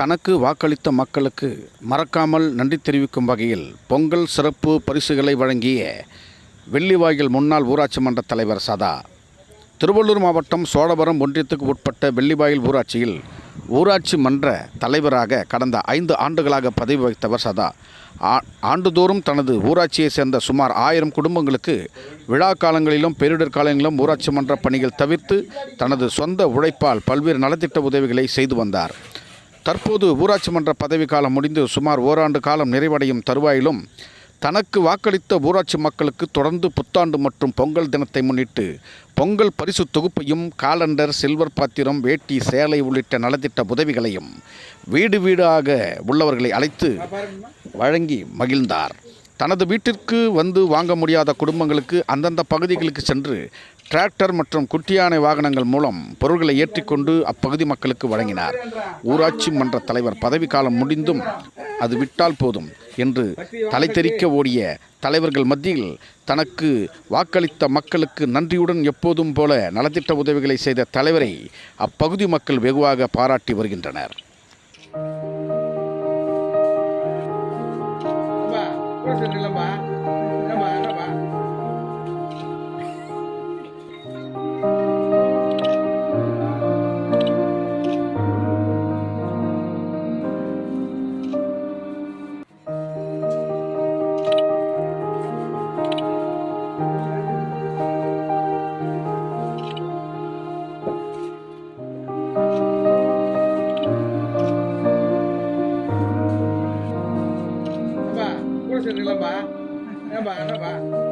தனக்கு வாக்களித்த மக்களுக்கு மறக்காமல் நன்றி தெரிவிக்கும் வகையில் பொங்கல் சிறப்பு பரிசுகளை வழங்கிய வெள்ளிவாயில் முன்னாள் ஊராட்சி மன்ற தலைவர் சதா. திருவள்ளூர் மாவட்டம் சோழவரம் ஒன்றியத்துக்கு உட்பட்ட வெள்ளிவாயில் ஊராட்சியில் ஊராட்சி மன்ற தலைவராக கடந்த 5 ஆண்டுகளாக பதவி வகித்தவர் சதா. ஆண்டுதோறும் தனது ஊராட்சியை சேர்ந்த சுமார் 1000 குடும்பங்களுக்கு விழா காலங்களிலும் பேரிடர் காலங்களிலும் ஊராட்சி மன்ற பணிகள் தவிர்த்து தனது சொந்த உழைப்பால் பல்வேறு நலத்திட்ட உதவிகளை செய்து வந்தார். தற்போது ஊராட்சி மன்ற பதவிக்காலம் முடிந்து சுமார் ஓராண்டு காலம் நிறைவடையும் தருவாயிலும் தனக்கு வாக்களித்த ஊராட்சி மக்களுக்கு தொடர்ந்து புத்தாண்டு மற்றும் பொங்கல் தினத்தை முன்னிட்டு பொங்கல் பரிசு தொகுப்பையும் காலண்டர், சில்வர் பாத்திரம், வேட்டி, சேலை உள்ளிட்ட நலத்திட்ட உதவிகளையும் வீடு வீடாக உள்ளவர்களை அழைத்து வழங்கி மகிழ்ந்தார். தனது வீட்டிற்கு வந்து வாங்க முடியாத குடும்பங்களுக்கு அந்தந்த பகுதிகளுக்கு சென்று டிராக்டர் மற்றும் குட்டி யானை வாகனங்கள் மூலம் பொருட்களை ஏற்றிக்கொண்டு அப்பகுதி மக்களுக்கு வழங்கினார். ஊராட்சி மன்ற தலைவர் பதவிக்காலம் முடிந்தும் அது விட்டால் போதும் என்று தலைதெறிக்க ஓடிய தலைவர்கள் மத்தியில் தனக்கு வாக்களித்த மக்களுக்கு நன்றியுடன் எப்போதும் போல நலத்திட்ட உதவிகளை செய்த தலைவரை அப்பகுதி மக்கள் வெகுவாக பாராட்டி வருகின்றனர். Apa?